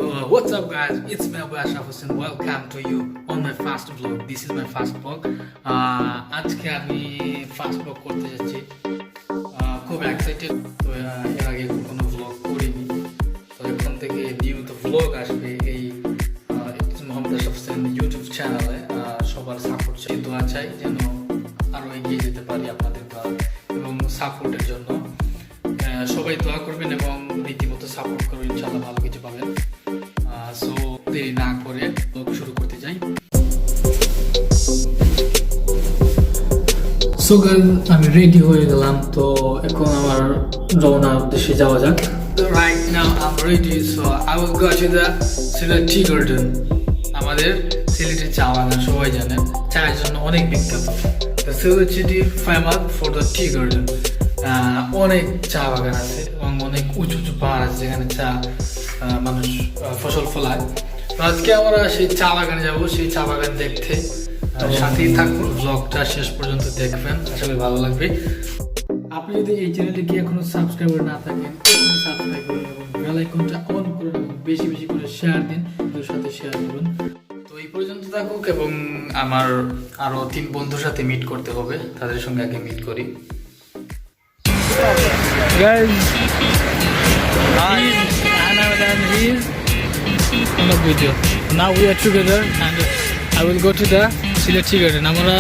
What's up guys, it's me Abu Ashraf Hussain. Welcome to you on my first vlog. This is my first vlog. আজকে আমি first blog করতে যাচ্ছি, খুব excited. তো এর আগে কোনো ব্লগ করিনি, তো এখন থেকে নিয়মিত ব্লগ আসবে এই মোহাম্মদ আশরাফ হোসেন ইউটিউব চ্যানেলে। সবার সাপোর্ট চাই, দোয়া চাই যেন আরও এগিয়ে যেতে পারি আপনাদের দোয়া এবং সাপোর্টের জন্য। সবাই দোয়া করবেন এবং রীতিমতো সাপোর্ট করবেন, ইনশাআল্লাহ ভালো কিছু পাবেন। সো দেরি না করে শুরু করতে যাই। সো গাইস, আমি রেডি হয়ে গেলাম, তো এখন আমার রওনার উদ্দেশ্যে যাওয়া যাক। Right now I am ready, so I will go to the Sylhet tea garden. আমাদের সিলেটের চা বাগান সবাই জানেন, চায়ের জন্য অনেক বিখ্যাত। The Sylhet city famous for the tea garden. অনেক চা বাগান আছে এবং অনেক উঁচু উঁচু পাহাড় আছে যেখানে চা মানুষ ফসল ফলায়। তো আজকে আমরা সেই চা বাগানে যাবো, সেই চা বাগান দেখতে। সাথেই থাকুন, ব্লগটা শেষ পর্যন্ত দেখবেন, আশা করি ভালো লাগবে। আপনি যদি এই চ্যানেলটিকে এখনো সাবস্ক্রাইব করে না থাকেন, সাবস্ক্রাইব করুন এবং বেল আইকনটা অন করুন এবং বেশি বেশি করে শেয়ার দিন, বন্ধুদের সাথে শেয়ার করুন। তো এই পর্যন্ত থাকুক এবং আমার আরো 3 বন্ধুর সাথে মিট করতে হবে, তাদের সঙ্গে আগে মিট করি। Guys, he's Anand and he's in the video. Now we are together and I will go to the Silet Tea Garden. আমরা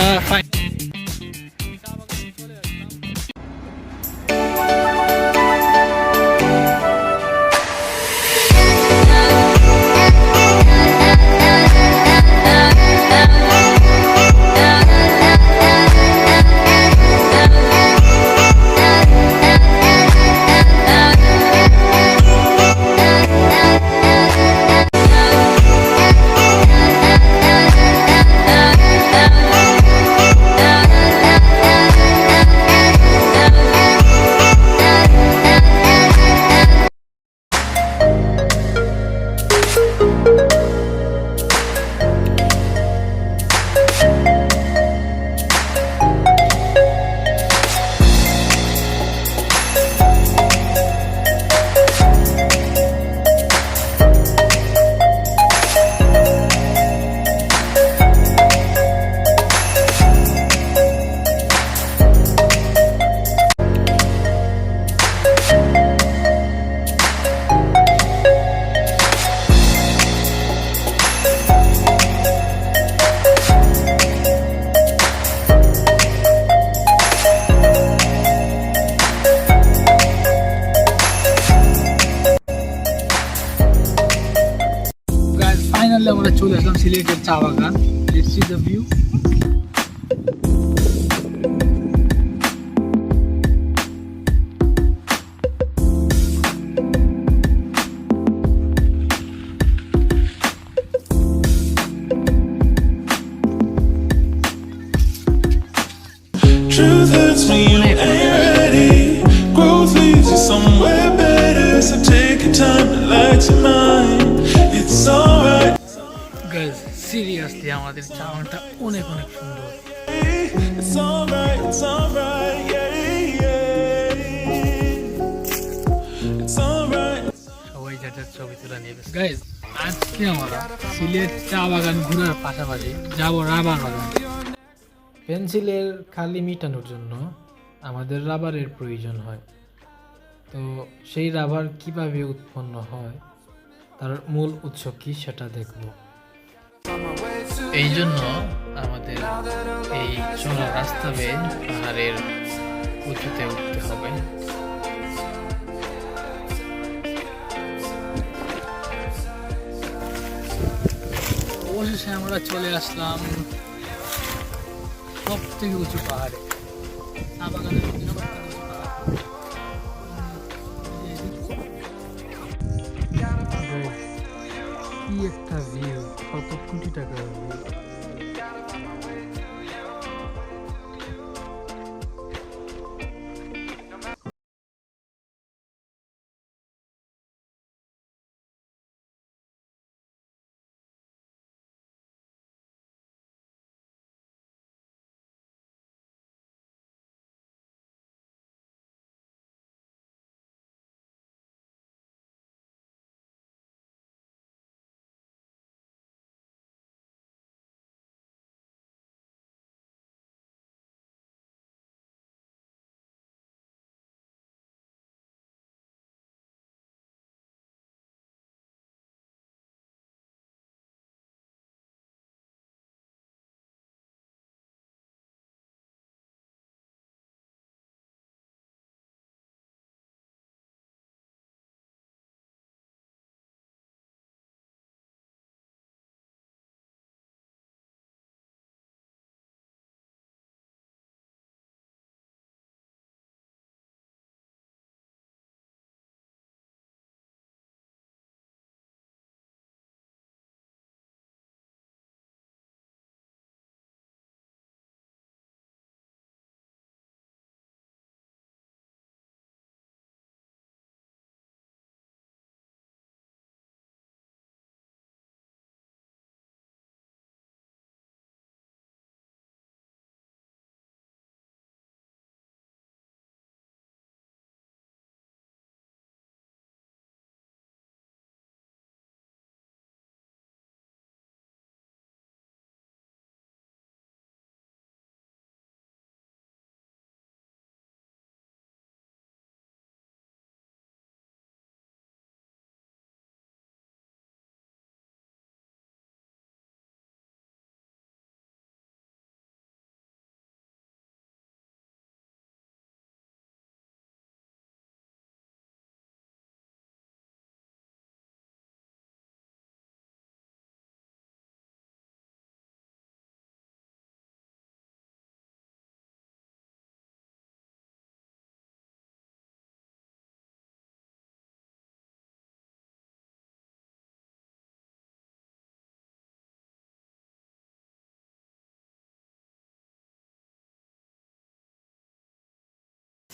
ফাইনালি আমরা চলে আসলাম সিলেটের চা বাগান। Let's see the view. Truth hurts when you ain't ready. Growth leads you somewhere better. So take your time, relax your mind. It's alright. Guys, seriously আমাদের চা বাগানটা অনেক অনেক সুন্দর। It's alright, it's alright, yeah, yeah. It's alright. সবাই যার যার ছবি তুলে নিয়ে গেছে। গাইস, আজকে আমরা সিলেট চা বাগান ঘোরার পাশাপাশি যাব রাবার বাগান। পেন্সিলের খালি মিটানোর জন্য আমাদের রাবারের প্রয়োজন হয়। তো সেই রাবার কিভাবে উৎপন্ন হয়, তার মূল উৎস কি সেটা দেখব। এই জন্য আমাদের এই চলা রাস্তা বেয়ে পাহাড়ের উঁচুতে উঠতে হবে। অবশেষে আমরা চলে আসলাম সব থেকে উঁচু পাহাড়ে। চা বাগানের মধ্যে সবথেকে উঁচু পাহাড়। কি একটা ভিউ, কত কোটি টাকার view.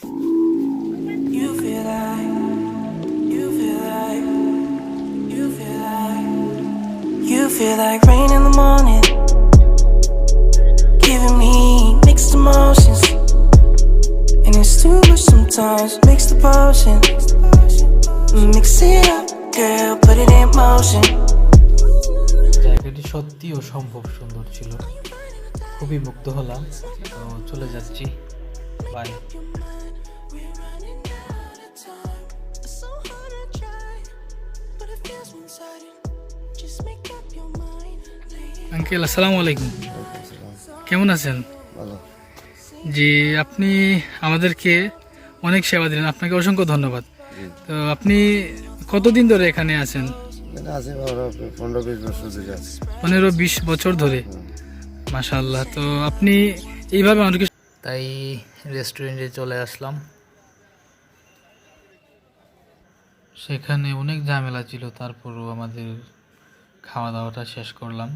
You feel like, you feel like, you feel like, you feel like rain in the morning, giving me mixed emotions, and it's too much sometimes. Mix the potion, mix it up, girl, put it in motion. জায়গাটি সত্যি অসম্ভব সুন্দর ছিল, খুবই মুগ্ধ হলাম। তো চলে যাচ্ছি, by. We're running out of time. It's so hard to try, but it feels one-sided. Just make up your mind. Uncle আসসালামু আলাইকুম, কেমন আছেন? ভালো। জি, আপনি আমাদেরকে অনেক সেবা দিলেন, আপনাকে অসংখ্য ধন্যবাদ। তো আপনি কতদিন ধরে এখানে আছেন? এখানে আছে 15-20 বছর ধরে আছে। 15-20 বছর ধরে, মাশাআল্লাহ। তো আপনি এইভাবে অনেক, তাই রেস্টুরেন্টে চলে আসলাম। সেখানে অনেক ঝামেলা ছিল, তারপরও আমাদের খাওয়া দাওয়াটা শেষ করলাম।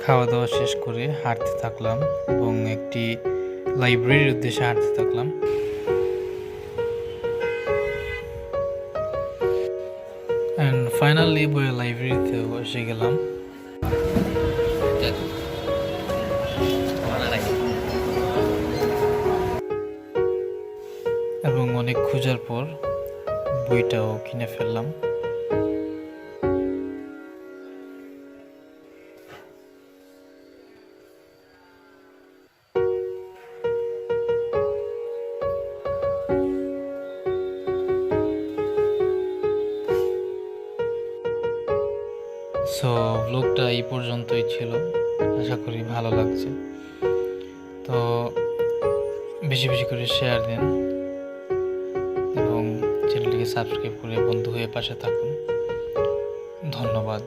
খাওয়া দাওয়া শেষ করে হাঁটতে থাকলাম এবং একটি লাইব্রেরির উদ্দেশ্যে হাঁটতে থাকলাম। অ্যান্ড ফাইনালি বইয়ের লাইব্রেরিতেও এসে গেলাম। এবং অনেক খোঁজার পর বইটাও কিনে ফেললাম। সো ব্লগটা এই পর্যন্তই ছিল, আশা করি ভালো লাগছে। তো বেশি বেশি করে শেয়ার দিন এবং চ্যানেলটিকে সাবস্ক্রাইব করে বন্ধু হয়ে পাশে থাকুন। ধন্যবাদ।